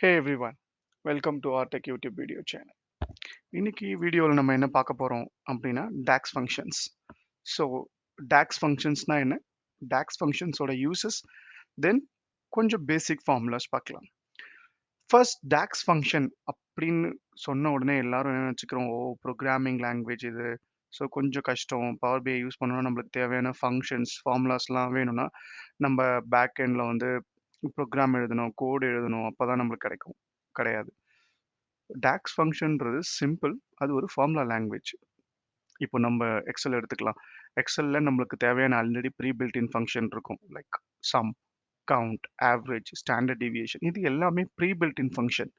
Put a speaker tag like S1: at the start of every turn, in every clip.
S1: Hey everyone, welcome to our Tech YouTube video channel. இன்னைக்கு வீடியோவில் நம்ம என்ன பார்க்க போறோம் அப்படின்னா DAX functions. ஸோ DAX functionsனா என்ன? DAX functionsோட uses, then கொஞ்சம் பேசிக் ஃபார்முலாஸ் பார்க்கலாம். ஃபர்ஸ்ட் DAX function அப்படின்னு சொன்ன உடனே எல்லாரும் என்ன நினச்சிக்கிறோம், ஓ ப்ரோக்ராமிங் லாங்குவேஜ் இது. ஸோ கொஞ்சம் கஷ்டம். பவர் பிஐ யூஸ் பண்ணணும்னா நம்மளுக்கு தேவையான ஃபங்க்ஷன்ஸ் ஃபார்முலாஸ்லாம் வேணும்னா நம்ம பேக் எண்டில் வந்து ப்ரோக்ராம் எழுதணும், கோட் எழுதணும், அப்போ தான் நம்மளுக்கு கிடைக்கும். கிடையாது. டாக்ஸ் ஃபங்க்ஷன்றது சிம்பிள். அது ஒரு ஃபார்முலா லாங்குவேஜ். இப்போ நம்ம எக்ஸல் எடுத்துக்கலாம். எக்ஸல்ல நம்மளுக்கு தேவையான already pre built in function இருக்கும். Like sum, count, average, standard deviation இது எல்லாமே pre built in function.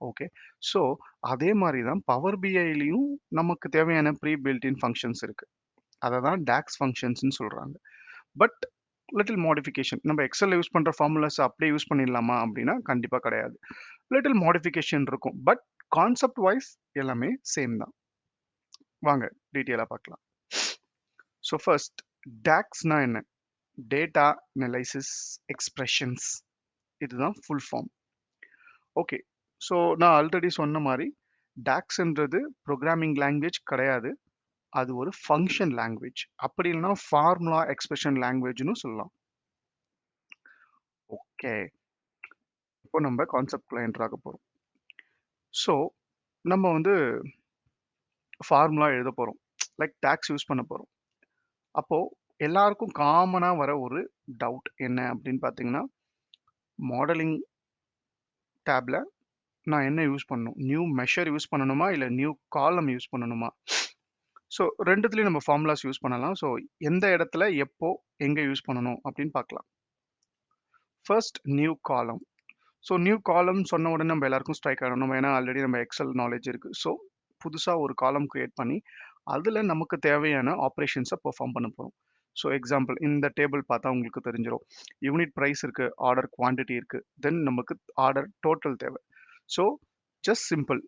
S1: Okay. So அதே மாதிரி தான் பவர் பிஐலையும் நமக்கு தேவையான ப்ரீ பில்ட் இன் ஃபங்க்ஷன்ஸ் இருக்கு. அதை தான் டாக்ஸ் ஃபங்க்ஷன்ஸ்னு சொல்றாங்க. But little modification. நம்ம எக்ஸல்ல யூஸ் பண்ற ஃபார்முலாஸ் அப்படியே யூஸ் பண்ணிடலாமா அப்படின்னா கண்டிப்பா கிடையாது. லிட்டில் மாடிஃபிகேஷன் இருக்கும். பட் கான்செப்ட் வைஸ் எல்லாமே சேம் தான். வாங்க டீட்டெயிலா பார்க்கலாம். ஸோ ஃபர்ஸ்ட் டாக்ஸ்னா என்ன? டேட்டா அனலைசிஸ் எக்ஸ்பிரஷன்ஸ், இதுதான் ஃபுல் ஃபார்ம். ஓகே. ஸோ நான் ஆல்ரெடி சொன்ன மாதிரி டாக்ஸ்ன்றது ப்ரோக்ராமிங் லாங்குவேஜ் கிடையாது. அது ஒரு ஃபங்க்ஷன் லாங்குவேஜ். அப்படி இல்லைன்னா ஃபார்முலா எக்ஸ்பிரஷன் லாங்குவேஜ்னு சொல்லலாம். ஓகே. இப்போ நம்ம கான்செப்ட்குள்ள என்டர் ஆக போறோம். ஸோ நம்ம வந்து ஃபார்முலா எழுத போறோம். லைக் டாக்ஸ் யூஸ் பண்ண போறோம். அப்போ எல்லாருக்கும் காமனா வர ஒரு டவுட் என்ன அப்படின்னு பார்த்தீங்கன்னா, மாடலிங் டேப்ல நான் என்ன யூஸ் பண்ணணும்? நியூ மெஷர் யூஸ் பண்ணணுமா? இல்ல நியூ காலம் யூஸ் பண்ணணுமா? ஸோ 2த்துலயும் நம்ம ஃபார்முலாஸ் யூஸ் பண்ணலாம். ஸோ எந்த இடத்துல, எப்போ, எங்க யூஸ் பண்ணணும் அப்படின்னு பார்க்கலாம். ஃபர்ஸ்ட் நியூ காலம். ஸோ நியூ காலம் சொன்ன உடனே நம்ம எல்லாருக்கும் ஸ்ட்ரைக் ஆகணும். நம்ம ஏன்னா ஆல்ரெடி நம்ம எக்ஸல் நாலேஜ் இருக்கு. ஸோ புதுசா ஒரு காலம் கிரியேட் பண்ணி அதுல நமக்கு தேவையான ஆப்பரேஷன்ஸை பெர்ஃபார்ம் பண்ண போறோம். ஸோ எக்ஸாம்பிள் இந்த டேபிள் பார்த்தா உங்களுக்கு தெரிஞ்சிடும். யூனிட் பிரைஸ் இருக்கு, ஆர்டர் குவான்டிட்டி இருக்கு, தென் நமக்கு ஆர்டர் டோட்டல் தேவை. ஸோ ஜஸ்ட் சிம்பிள்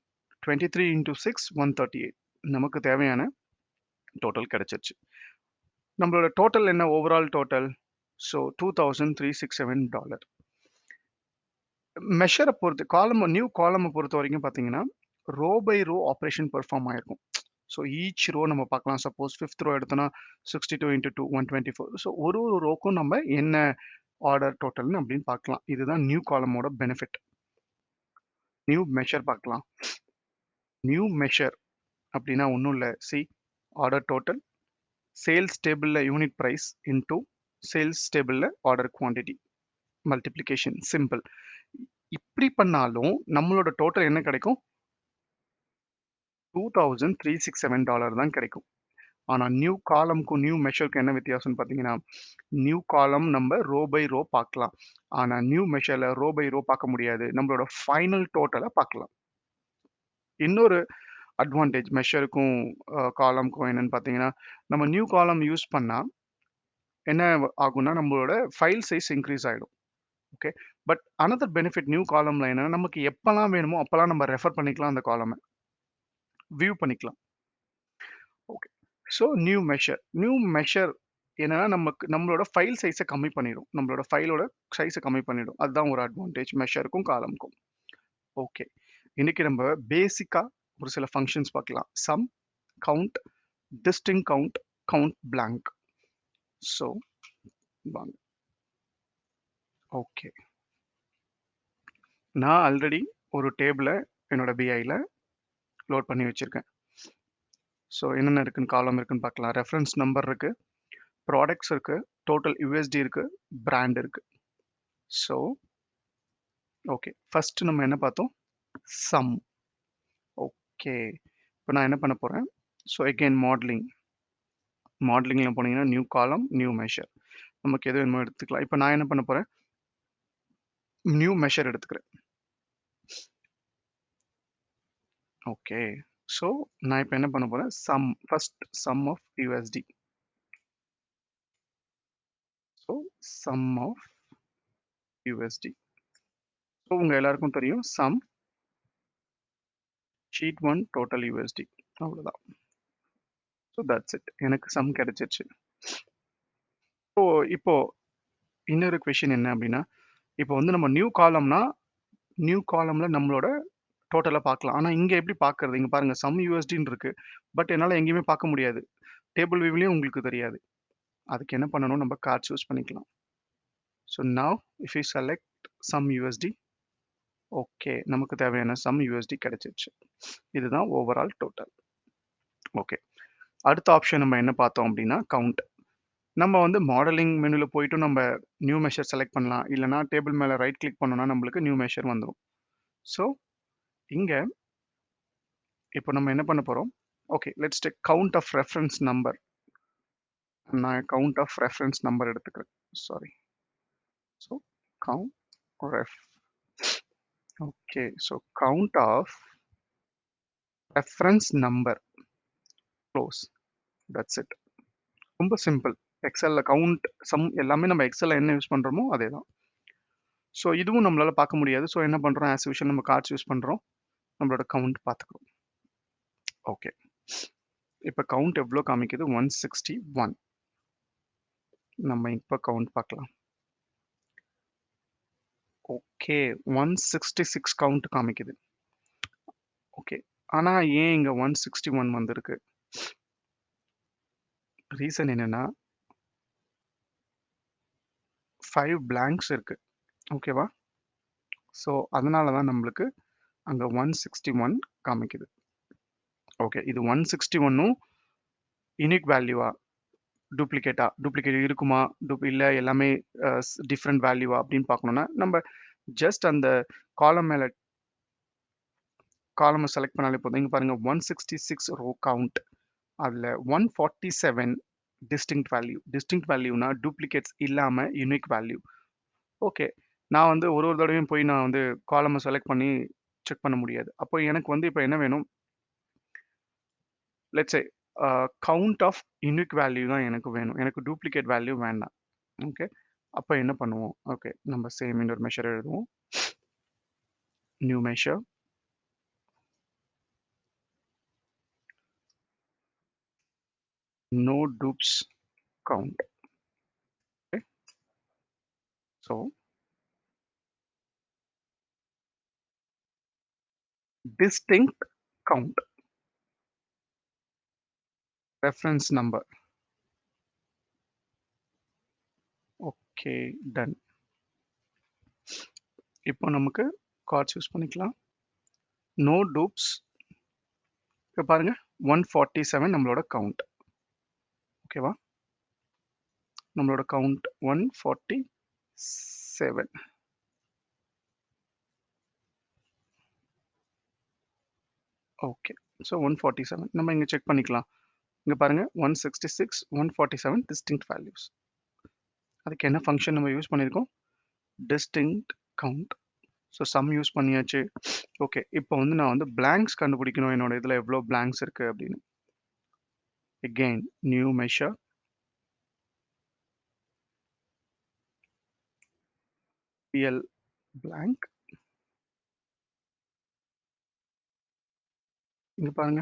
S1: 23 இன்டூ 6 138 நமக்கு தேவையான டோட்டல் கிடைச்சிருச்சு. நம்மளோட டோட்டல் என்ன? Overall total. ஸோ $2367. மெஷரை பொறுத்து நியூ காலமை பொறுத்த வரைக்கும் பார்த்தீங்கன்னா, row by row operation perform ஆயிருக்கும். ஸோ ஈச் ரோ நம்ம பார்க்கலாம். சப்போஸ் 5th ரோ எடுத்தோம்னா 62 இன்டூ 2 124. ஸோ ஒரு ஒரு ரோக்கும் நம்ம என்ன ஆர்டர் டோட்டல்னு அப்படின்னு பார்க்கலாம். இதுதான் நியூ காலமோட பெனிஃபிட். நியூ மெஷர் பார்க்கலாம். நியூ மெஷர் அப்படின்னா ஒன்றும் இல்லை. ஆர்டர் டோட்டல், சேல்ஸ் டேபிளில் யூனிட் ப்ரைஸ் இன்டூ சேல்ஸ் டேபிளில் ஆர்டர் குவான்டிட்டி, மல்டிப்ளிகேஷன், சிம்பிள். இப்படி பண்ணாலும் நம்மளோட டோட்டல் என்ன கிடைக்கும்? $2367 தான் கிடைக்கும். ஆனா நியூ காலம்க்கும் நியூ மெஷருக்கும் என்ன வித்தியாசம்னு பார்த்தீங்கன்னா, நியூ காலம் நம்ம ரோ பை ரோ பார்க்கலாம். ஆனா நியூ மெஷர்ல ரோ பை ரோ பார்க்க முடியாது. நம்மளோட ஃபைனல் டோட்டல பார்க்கலாம். இன்னொரு அட்வான்டேஜ் மெஷருக்கும் காலம்க்கும் என்னன்னு பார்த்தீங்கன்னா, நம்ம நியூ காலம் யூஸ் பண்ணா என்ன ஆகும்னா, நம்மளோட ஃபைல் சைஸ் இன்க்ரீஸ் ஆயிடும். Okay. But another benefit new காலம்ல என்னன்னா, நமக்கு எப்பலாம் வேணுமோ அப்பலாம் நம்ம ரெஃபர் பண்ணிக்கலாம் அந்த காலம. வியூ பண்ணிக்கலாம். ஓகே. ஸோ நியூ மெஷர் என்னன்னா, நம்மளோட ஃபைல் சைஸ கம்மி பண்ணிரும். நம்மளோட ஃபைலோட சைஸ கம்மி பண்ணிடும். அதுதான் ஒரு அட்வான்டேஜ் மெஷருக்கும், காலம்க்கும். ஓகே. இன்னைக்கு நம்ம பேசிக்கா ஒரு சில ஃபங்ஷன்ஸ் பார்க்கலாம். Sum, count, distinct count, count blank. So வாங்க. ஓகே. நான் ஆல்ரெடி ஒரு டேபிள என்னோட பிஐல லோட் பண்ணி வச்சிருக்கேன். ஸோ என்னென்ன இருக்குன்னு காலம் இருக்குன்னு பார்க்கலாம். ரெஃபரன்ஸ் நம்பர் இருக்கு, ப்ராடக்ட்ஸ் இருக்கு, டோட்டல் யுஎஸ்டி இருக்கு, பிராண்ட் இருக்கு. So okay. ஃபர்ஸ்ட் நம்ம என்ன பார்த்தோம்? சம். ஓகே. இப்போ நான் என்ன பண்ண போறேன்? ஸோ அகைன் மாடலிங்ல போனீங்கன்னா நியூ காலம், நியூ மெஷர். நமக்கு எது வேணுமோ எடுத்துக்கலாம். இப்போ நான் என்ன பண்ண போறேன்? நியூ மெஷர் எடுத்துக்கிறேன். ஓகே. ஸோ நான் இப்போ என்ன பண்ண போறேன்? First sum of USD. So sum of USD. So உங்க எல்லாருக்கும் தெரியும் சம் ஷீட் 1 டோட்டல் யுஎஸ்டி. அவ்வளோதான். So that's it. எனக்கு சம் கிடைச்சிருச்சு. இப்போ இன்னொரு கொஸ்டின் என்ன அப்படின்னா, இப்போ வந்து நம்ம நியூ காலம்னா நியூ காலம்ல நம்மளோட டோட்டலா பார்க்கலாம். ஆனா இங்க எப்படி பார்க்கறது? இங்க பாருங்க சம் யுஎஸ்டின்னு இருக்கு. பட் என்னால எங்கேயுமே பார்க்க முடியாது. டேபிள் வியூலயும் உங்களுக்கு தெரியாது. அதுக்கு என்ன பண்ணணும்? நம்ம கார்ட் சூஸ் பண்ணிக்கலாம். So now if you select sum USD okay. நமக்கு தேவையான சம் யுஎஸ்டி கிடைச்சிருச்சு. இதுதான் ஓவரால் டோட்டல். ஓகே. அடுத்த ஆப்ஷன் நம்ம என்ன பார்த்தோம் அப்படின்னா, கவுண்ட். நம்ம வந்து மாடலிங் மெனுல போயிட்டு நம்ம நியூ மெஷர் செலக்ட் பண்ணலாம். இல்லன்னா டேபிள் மேல ரைட் கிளிக் பண்ணோம்னா நம்மளுக்கு நியூ மெஷர் வந்துரும். ஸோ இங்க இப்போ நம்ம என்ன பண்ண போறோம்? Okay. Let's take count of reference number. நான் கவுண்ட் ஆஃப் ரெஃபரன்ஸ் நம்பர் எடுத்துக்கிறேன். Sorry. So count ref. Okay. So count of reference number. Close. That's it. ரொம்ப சிம்பிள். எக்ஸெல்ல கவுண்ட், சம் எல்லாமே நம்ம எக்ஸெல்ல என்ன யூஸ் பண்றோமோ அதேதான். ஸோ இதுவும் நம்மளால பார்க்க முடியாது. ஸோ என்ன பண்றோம்? ஆஸ் யூசுவல் நம்ம கார்ட்ஸ் யூஸ் பண்றோம். நம்மளோட கவுண்ட் பார்த்துக்கிறோம். ஓகே. இப்ப கவுண்ட் எவ்ளோ காமிக்குது? 161. நம்ம இப்ப கவுண்ட் பார்க்கலாம். ஓகே. 166 கவுண்ட் காமிக்குது. ஓகே. ஆனா ஏன் இங்க 161 வந்திருக்கு? ரீசன் என்னன்னா 5 பிளாங்க்ஸ் இருக்கு. ஓகேவா? ஸோ அதனால தான் நம்மளுக்கு அங்க 161 காமிக்குது. ஓகே. இது 161ம் யூனிக் வேல்யூவா? டூப்ளிகேட் இருக்குமா? இல்ல எல்லாமே டிஃபரெண்ட் வேல்யூவா அப்படின்னு பார்க்கணும்னா, நம்ம ஜஸ்ட் அந்த காலம் மேல காலம செலக்ட் பண்ணாலே போதும். இங்க பாருங்க 166 ரோ கவுண்ட். அதுல 147 டிஸ்டிங்க்ட் வேல்யூ. டிஸ்டிங்க்ட் வேல்யூனா டூப்ளிகேட்ஸ் இல்லாம யூனிக் வேல்யூ. ஓகே. நான் வந்து ஒரு ஒரு தடவையும் போய் நான் வந்து காலம செலக்ட் பண்ணி செக் பண்ண முடியாது. அப்போ எனக்கு வந்து இப்ப என்ன வேணும்? Let's say count of unique value தான் எனக்கு வேணும். எனக்கு டூப்ளிகேட் வேல்யூ வேண்டாம். ஓகே. அப்ப என்ன பண்ணுவோம்? ஓகே. நம்ம சேம் இன்னொரு மெஷர் எழுதுவோம். New measure. No dupes count. Okay. So distinct count. Reference number. Okay. Done. இப்போ நமக்கு கார்ட்ஸ் யூஸ் பண்ணிக்கலாம். No dupes. இப்ப பாருங்க 147 நம்மளோட கவுண்ட். ஓகேவா? நம்மளோட கவுண்ட் 147. ஓகே. ஸோ 147 நம்ம இங்க செக் பண்ணிக்கலாம். இங்க பாருங்க 166, 147 டிஸ்டிங்க்ட் வேல்யூஸ். அதுக்கு என்ன ஃபங்ஷன் நம்ம யூஸ் பண்ணியிருக்கோம்? Distinct count. So sum use பண்ணியாச்சு. ஓகே. இப்போ வந்து நான் வந்து பிளாங்க்ஸ் கண்டுபிடிக்கணும். என்னோட இதுல எவ்வளோ பிளாங்க்ஸ் இருக்கு அப்படின்னு. Again new measure. Real blank. இங்க பாருங்க.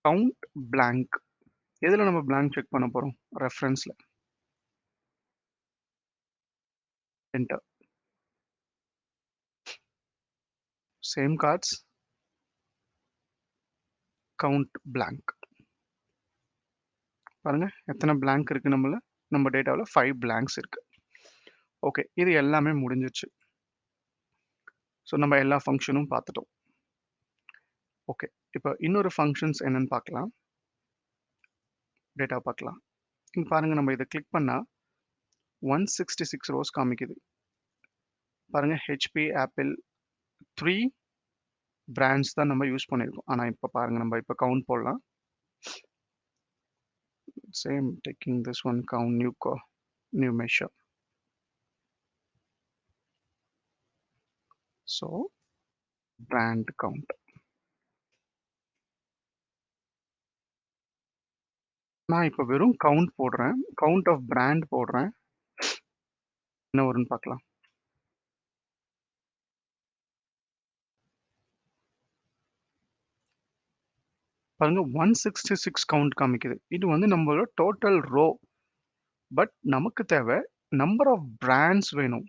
S1: Count blank. எதுல நம்ம பிளாங்க் செக் பண்ண போறோம்? ரெஃபரன்ஸ்ல. Enter. Same cards. Count blank. பாருங்க எத்தனை பிளாங்க் இருக்கு நம்மள. நம்ம டேட்டாவில் 5 பிளாங்க்ஸ் இருக்கு. ஓகே. இது எல்லாமே முடிஞ்சிருச்சு. ஸோ நம்ம எல்லா ஃபங்க்ஷனும் பார்த்துட்டோம். ஓகே. இப்போ இன்னொரு ஃபங்ஷன்ஸ் என்னன்னு பார்க்கலாம். டேட்டா பார்க்கலாம். இங்க பாருங்க நம்ம இதை கிளிக் பண்ணா 166 ரோஸ் காமிக்குது. பாருங்க ஹெச்பி, ஆப்பிள் 3 பிராண்ட்ஸ் தான் நம்ம யூஸ் பண்ணியிருக்கோம். ஆனா இப்போ பாருங்க நம்ம இப்போ கவுண்ட் போடலாம். Same taking this one count new measure. So brand count. நான் இப்போ வெறும் கவுண்ட் போடுறேன். கவுண்ட் ஆஃப் பிராண்ட் போடுறேன். என்ன வரும்னு பார்க்கலாம். பாருங்க 166 கவுண்ட் காமிக்குது. இது வந்து நம்மளோட டோட்டல் ரோ. பட் நமக்கு தேவை நம்பர் ஆஃப் பிராண்ட்ஸ் வேணும்.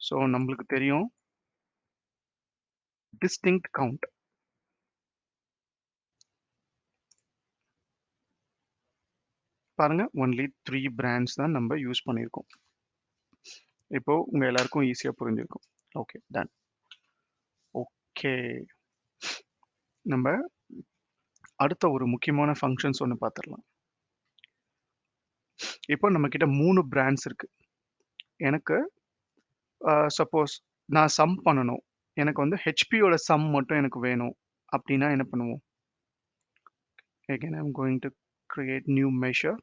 S1: ஸோ நம்மளுக்கு தெரியும் டிஸ்டிங்க்ட் கவுண்ட். பாருங்க ஒன்லி 3 பிராண்ட்ஸ் தான் நம்ம யூஸ் பண்ணியிருக்கோம். இப்போ உங்க எல்லாருக்கும் ஈஸியா புரிஞ்சிருக்கும். Okay done. ஓகே, நம்ம அடுத்த ஒரு முக்கியமான ஃபங்க்ஷன்ஸ் ஒன்று பார்த்துடலாம். இப்போ நம்ம கிட்ட 3 பிராண்ட்ஸ் இருக்கு. எனக்கு சப்போஸ் நான் சம் பண்ணணும். எனக்கு வந்து ஹெச்பியோட சம் மட்டும் எனக்கு வேணும் அப்படின்னா என்ன பண்ணுவோம்? Again, I'm going to create new measure.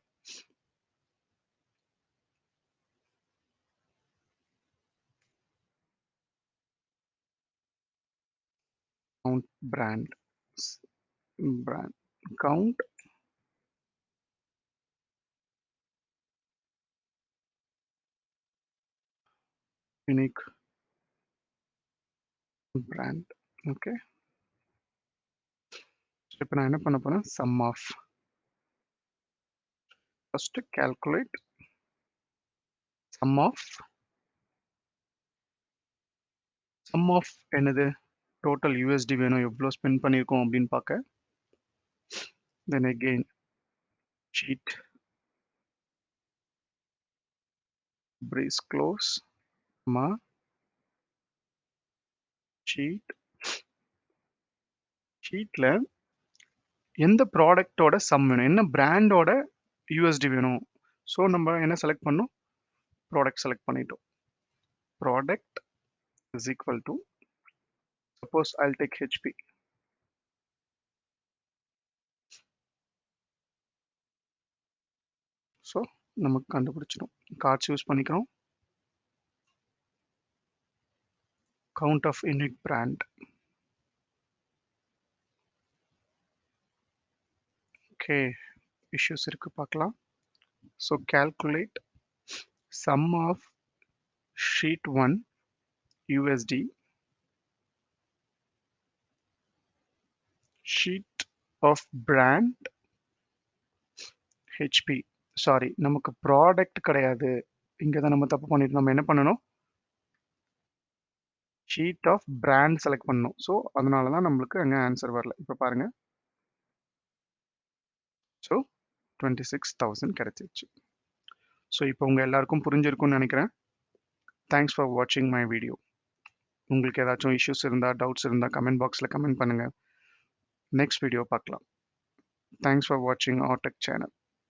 S1: Count brand. Brand. Count unique brand. Okay. இப்போ நான் என்ன பண்ண போறேன்? Sum of. First calculate sum of. Sum of என்னது? Total USD வேணும் எவ்வளோ ஸ்பெண்ட் பண்ணியிருக்கோம் அப்படின்னு பார்க்க. Then again sheet brace close comma sheet. ஷீட்ல எந்த ப்ராடக்ட்டோட சம் வேணும், என்ன பிராண்டோட யூஎஸ்டி வேணும். ஸோ நம்ம என்ன செலக்ட் பண்ணோம்? ப்ராடக்ட் செலக்ட் பண்ணிட்டோம். Product is equal to suppose I'll take HP. So நமக்கு கண்டுபிடிச்சிடும். கார்ட்ஸ் யூஸ் பண்ணிக்கிறோம். Count of unique brand. Okay, issues இருக்கு பார்க்கலாம். So calculate sum of sheet 1 USD, sheet of brand HP. Sorry, நமக்கு product கிடையாது. இங்கே தான் நம்ம தப்பு பண்ணிட்டு நம்ம என்ன பண்ணணும்? ஷீட் ஆஃப் பிராண்ட் செலக்ட் பண்ணணும். ஸோ அதனால தான் நம்மளுக்கு அங்கே ஆன்சர் வரல. இப்போ பாருங்க. ஸோ 26,000 கிடைச்சிருச்சு. ஸோ இப்போ உங்கள் எல்லாருக்கும் புரிஞ்சிருக்கும்னு நினைக்கிறேன். தேங்க்ஸ் ஃபார் வாட்சிங் மை வீடியோ. உங்களுக்கு ஏதாச்சும் இஷ்யூஸ் இருந்தால், டவுட்ஸ் இருந்தால் கமெண்ட் பாக்ஸில் கமெண்ட் பண்ணுங்கள். நெக்ஸ்ட் வீடியோ பார்க்கலாம். தேங்க்ஸ் ஃபார் வாட்சிங் our tech சேனல்.